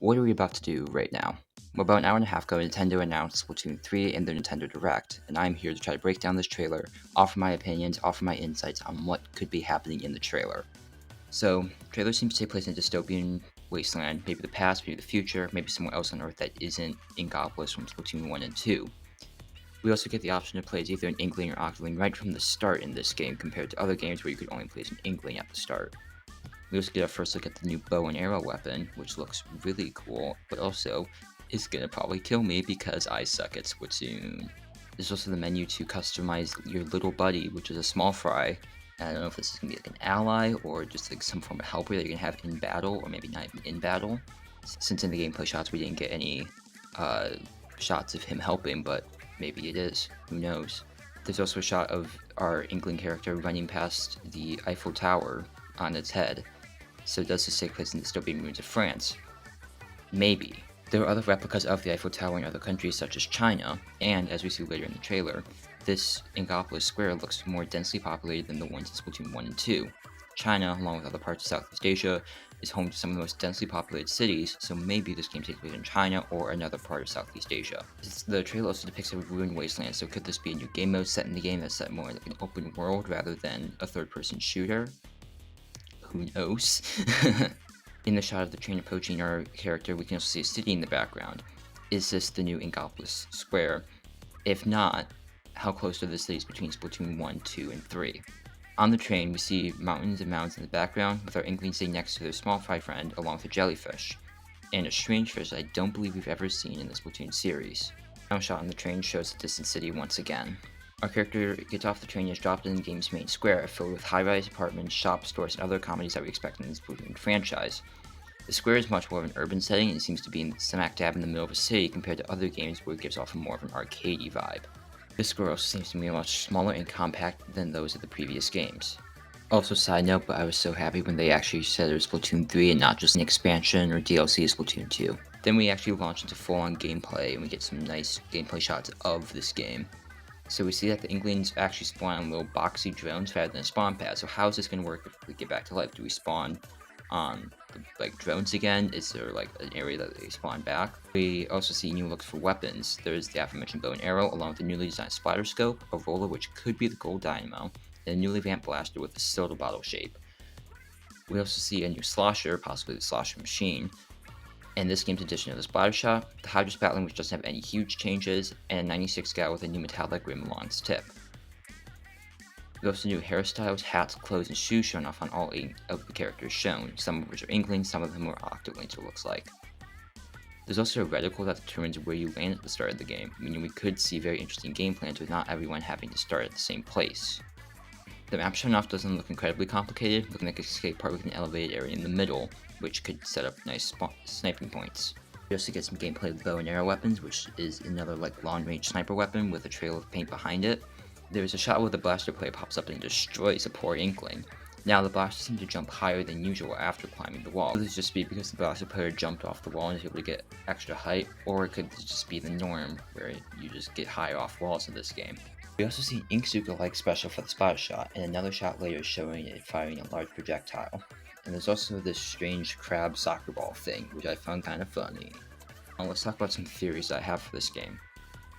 What are we about to do right now? Well, about an hour and a half ago, Nintendo announced Splatoon 3 in their Nintendo Direct, and I'm here to try to break down this trailer, offer my opinions, offer my insights on what could be happening in the trailer. So, the trailer seems to take place in a dystopian wasteland, maybe the past, maybe the future, maybe somewhere else on Earth that isn't Inkopolis from Splatoon 1 and 2. We also get the option to play as either an Inkling or Octoling right from the start in this game, compared to other games where you could only play as an Inkling at the start. We also get our first look at the new bow and arrow weapon, which looks really cool, but also is gonna probably kill me because I suck at Splatoon. There's also the menu to customize your little buddy, which is a small fry. And I don't know if this is gonna be like an ally or just like some form of helper that you're gonna have in battle, or maybe not even in battle. Since in the gameplay shots we didn't get any shots of him helping, but maybe it is. Who knows? There's also a shot of our Inkling character running past the Eiffel Tower on its head. So does this take place in the dystopian ruins of France? Maybe. There are other replicas of the Eiffel Tower in other countries such as China, and as we see later in the trailer, this Inkopolis Square looks more densely populated than the ones in Splatoon 1 and 2. China, along with other parts of Southeast Asia, is home to some of the most densely populated cities, so maybe this game takes place in China or another part of Southeast Asia. The trailer also depicts a ruined wasteland, so could this be a new game mode set in the game that's set more like an open world rather than a third-person shooter? Who knows? In the shot of the train approaching our character, we can also see a city in the background. Is this the new Inkopolis Square? If not, how close are the cities between Splatoon 1, 2, and 3? On the train, we see mountains and mountains in the background, with our Inkling sitting next to their small fry friend, along with a jellyfish, and a strange fish that I don't believe we've ever seen in the Splatoon series. Now shot on the train shows the distant city once again. Our character gets off the train and is dropped in the game's main square, filled with high-rise apartments, shops, stores, and other commodities that we expect in the Splatoon franchise. The square is much more of an urban setting and seems to be smack dab in the middle of a city compared to other games where it gives off more of an arcadey vibe. This square also seems to be much smaller and compact than those of the previous games. Also, side note, but I was so happy when they actually said it was Splatoon 3 and not just an expansion or DLC of Splatoon 2. Then we actually launch into full-on gameplay and we get some nice gameplay shots of this game. So we see that the Inklings actually spawn on little boxy drones rather than a spawn pad. So how is this going to work if we get back to life? Do we spawn on like drones again? Is there like an area that they spawn back? We also see new looks for weapons. There's the aforementioned bow and arrow, along with the newly designed splatter scope, a roller which could be the gold dynamo, and a newly vamped blaster with a soda bottle shape. We also see a new slosher, possibly the slosher machine. In this game's edition of the Splatter Shot, the Hydra's battling which doesn't have any huge changes, and a 96 gal with a new metallic rim along its tip. We also new hairstyles, hats, clothes, and shoes shown off on all 8 of the characters shown, some of which are Inklings, some of them are Octolings, it looks like. There's also a reticle that determines where you land at the start of the game, meaning we could see very interesting game plans with not everyone having to start at the same place. The map shown off doesn't look incredibly complicated, looking like a skate park with an elevated area in the middle, which could set up nice sniping points. We also get some gameplay with bow and arrow weapons, which is another like long-range sniper weapon with a trail of paint behind it. There's a shot where the blaster player pops up and destroys a poor Inkling. Now the blaster seems to jump higher than usual after climbing the wall. Could this just be because the blaster player jumped off the wall and is able to get extra height, or could this just be the norm where you just get high off walls in this game? We also see an Inkzooka-like special for the splatter shot, and another shot later showing it firing a large projectile. And there's also this strange crab soccer ball thing, which I found kind of funny. Now let's talk about some theories that I have for this game.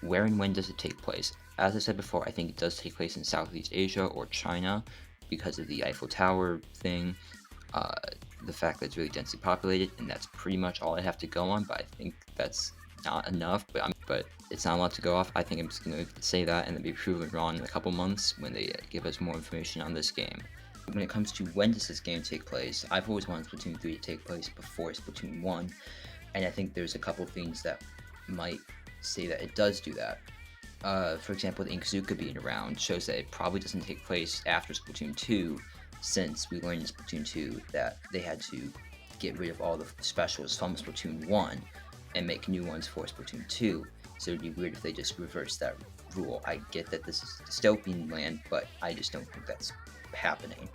Where and when does it take place? As I said before, I think it does take place in Southeast Asia or China because of the Eiffel Tower thing, the fact that it's really densely populated, and that's pretty much all I have to go on, but I think that's not enough, but it's not a lot to go off. I think I'm just going to say that and then be proven wrong in a couple months when they give us more information on this game. When it comes to when does this game take place, I've always wanted Splatoon 3 to take place before Splatoon 1, and I think there's a couple things that might say that it does do that. For example, the Inkzooka being around shows that it probably doesn't take place after Splatoon 2, since we learned in Splatoon 2 that they had to get rid of all the specials from Splatoon 1 and make new ones for Splatoon 2, so it'd be weird if they just reversed that rule. I get that this is dystopian land, but I just don't think that's happening.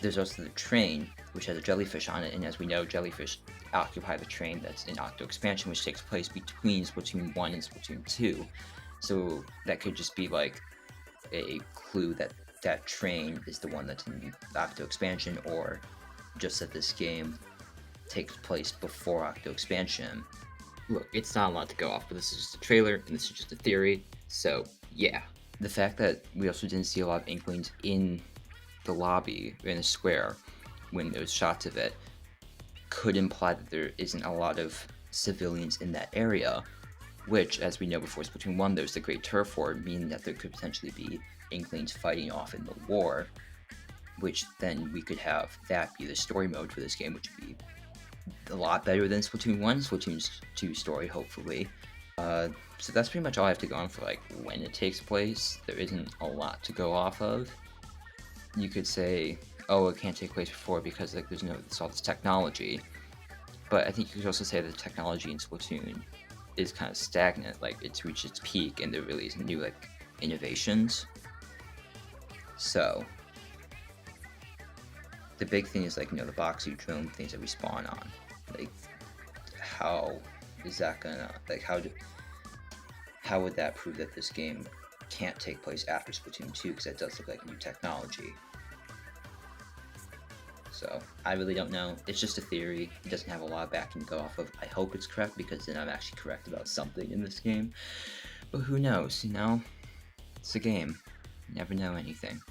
There's also the train, which has a jellyfish on it, and as we know, jellyfish occupy the train that's in Octo Expansion, which takes place between Splatoon 1 and Splatoon 2. So that could just be like a clue that that train is the one that's in the Octo Expansion, or just that this game takes place before Octo Expansion. Look, it's not a lot to go off, but this is just a trailer, and this is just a theory, so yeah. The fact that we also didn't see a lot of Inklings in the lobby, in the square, when there's shots of it, could imply that there isn't a lot of civilians in that area, which, as we know before Splatoon 1, there's the Great Turf War, meaning that there could potentially be Inklings fighting off in the war, which then we could have that be the story mode for this game, which would be a lot better than Splatoon 1, Splatoon 2 story, hopefully. So that's pretty much all I have to go on for, like, when it takes place. There isn't a lot to go off of. You could say, oh, it can't take place before because, like, there's all this technology. But I think you could also say that the technology in Splatoon is kind of stagnant. Like, it's reached its peak and there really isn't new, like, innovations. So the big thing is, like, the boxy drone things that we spawn on. Like, how is that gonna, like, how would that prove that this game can't take place after Splatoon 2, because that does look like new technology. So I really don't know. It's just a theory. It doesn't have a lot of backing to go off of. I hope it's correct, because then I'm actually correct about something in this game. But who knows, It's a game. You never know anything.